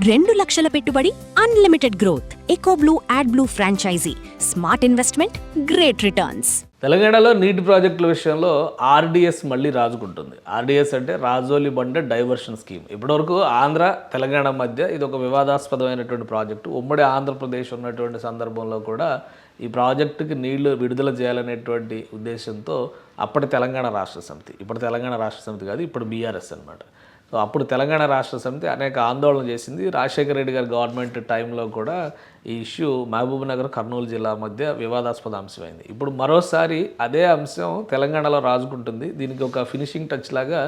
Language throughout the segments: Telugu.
2 లక్షల పెట్టుబడి, unlimited growth. Ecoblue AdBlue franchise. Smart investment, great returns. తెలంగాణలో నీటి ప్రాజెక్టుల విషయంలో ఆర్డీఎస్ మళ్ళీ రాజుకుంటుంది. ఆర్డీఎస్ అంటే రాజోలి బండ డైవర్షన్ స్కీమ్. ఇప్పటివరకు ఆంధ్ర తెలంగాణ మధ్య ఇది ఒక వివాదాస్పదమైనటువంటి ప్రాజెక్టు. ఉమ్మడి ఆంధ్రప్రదేశ్ ఉన్నటువంటి సందర్భంలో కూడా ఈ ప్రాజెక్టుకి నీళ్లు విడుదల చేయాలనేటువంటి ఉద్దేశంతో అప్పటి తెలంగాణ రాష్ట్ర సమితి, ఇప్పుడు తెలంగాణ రాష్ట్ర సమితి కాదు, ఇప్పుడు బీఆర్ఎస్ అనమాట. సో అప్పుడు తెలంగాణ రాష్ట్ర సమితి అనేక ఆందోళన చేసింది. రాజశేఖర రెడ్డి గారి గవర్నమెంట్ టైంలో కూడా ఈ ఇష్యూ మహబూబ్ నగర్, కర్నూలు జిల్లా మధ్య వివాదాస్పద అంశమైంది. ఇప్పుడు మరోసారి అదే అంశం తెలంగాణలో రాజుకుంటుంది. దీనికి ఒక ఫినిషింగ్ టచ్ లాగా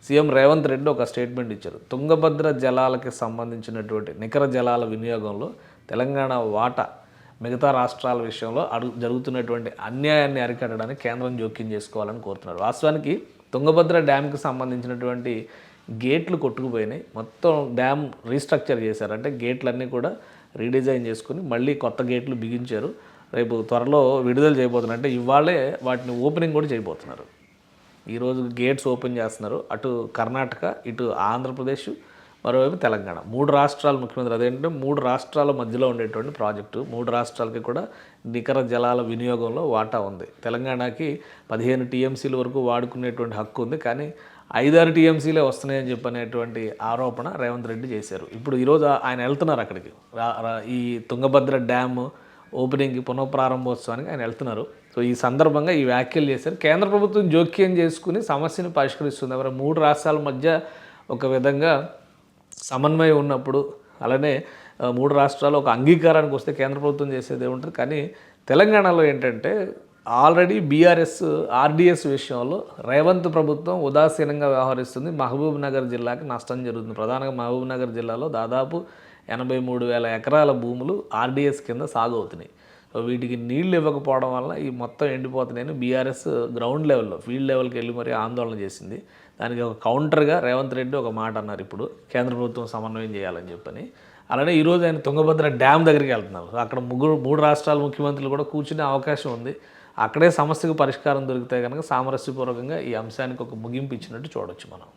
సీఎం రేవంత్ రెడ్డి ఒక స్టేట్మెంట్ ఇచ్చారు. తుంగభద్ర జలాలకి సంబంధించినటువంటి నికర జలాల వినియోగంలో తెలంగాణ వాటా మిగతా రాష్ట్రాల విషయంలో జరుగుతున్నటువంటి అన్యాయాన్ని అరికట్టడానికి కేంద్రం జోక్యం చేసుకోవాలని కోరుతున్నారు. వాస్తవానికి తుంగభద్ర డ్యామ్కి సంబంధించినటువంటి గేట్లు కొట్టుకుపోయినాయి. మొత్తం డ్యామ్ రీస్ట్రక్చర్ చేశారు. అంటే గేట్లన్నీ కూడా రీడిజైన్ చేసుకుని మళ్ళీ కొత్త గేట్లు బిగించారు. రేపు త్వరలో విడుదల చేయబోతున్నారు. అంటే ఇవాళే వాటిని ఓపెనింగ్ కూడా చేయబోతున్నారు. ఈరోజు గేట్స్ ఓపెన్ చేస్తున్నారు. అటు కర్ణాటక, ఇటు ఆంధ్రప్రదేశ్, మరోవైపు తెలంగాణ. 3 రాష్ట్రాల ముఖ్యమంత్రి. అదేంటంటే 3 రాష్ట్రాల మధ్యలో ఉండేటువంటి ప్రాజెక్టు. 3 రాష్ట్రాలకి కూడా నికర జలాల వినియోగంలో వాటా ఉంది. తెలంగాణకి 15 టీఎంసీల వరకు వాడుకునేటువంటి హక్కు ఉంది. కానీ 5-6 టీఎంసీలే వస్తున్నాయని చెప్పనేటువంటి ఆరోపణ రేవంత్ రెడ్డి చేశారు. ఇప్పుడు ఈరోజు ఆయన వెళ్తున్నారు అక్కడికి. ఈ తుంగభద్ర డ్యామ్ ఓపెనింగ్కి, పునఃప్రారంభోత్సవానికి ఆయన వెళ్తున్నారు. సో ఈ సందర్భంగా ఈ వ్యాఖ్యలు చేశారు. కేంద్ర ప్రభుత్వం జోక్యం చేసుకుని సమస్యను పరిష్కరిస్తుంది. ఎవరు 3 రాష్ట్రాల మధ్య ఒక విధంగా సమన్వయం ఉన్నప్పుడు, అలానే 3 రాష్ట్రాలు ఒక అంగీకారానికి వస్తే కేంద్ర ప్రభుత్వం చేసేది ఏముంటుంది. కానీ తెలంగాణలో ఏంటంటే ఆల్రెడీ బీఆర్ఎస్ ఆర్డీఎస్ విషయంలో రేవంత్ ప్రభుత్వం ఉదాసీనంగా వ్యవహరిస్తుంది. మహబూబ్ నగర్ జిల్లాకి నష్టం జరుగుతుంది. ప్రధానంగా మహబూబ్ నగర్ జిల్లాలో దాదాపు 83,000 ఎకరాల భూములు ఆర్డీఎస్ కింద సాగు అవుతున్నాయి. సో వీటికి నీళ్లు ఇవ్వకపోవడం వల్ల ఈ మొత్తం ఎండిపోతున్నాయని బీఆర్ఎస్ గ్రౌండ్ లెవెల్లో, ఫీల్డ్ లెవెల్కి వెళ్ళి మరీ ఆందోళన చేసింది. దానికి ఒక కౌంటర్గా రేవంత్ రెడ్డి ఒక మాట అన్నారు. ఇప్పుడు కేంద్ర ప్రభుత్వం సమన్వయం చేయాలని చెప్పని. అలానే ఈరోజు ఆయన తుంగభద్ర డ్యామ్ దగ్గరికి వెళ్తున్నారు. అక్కడ 3 రాష్ట్రాల ముఖ్యమంత్రులు కూడా కూర్చునే అవకాశం ఉంది. అక్కడే సమస్యకు పరిష్కారం దొరికితే కనుక సామరస్యపూర్వకంగా ఈ అంశానికి ఒక ముగింపు ఇచ్చినట్టు చూడొచ్చు మనం.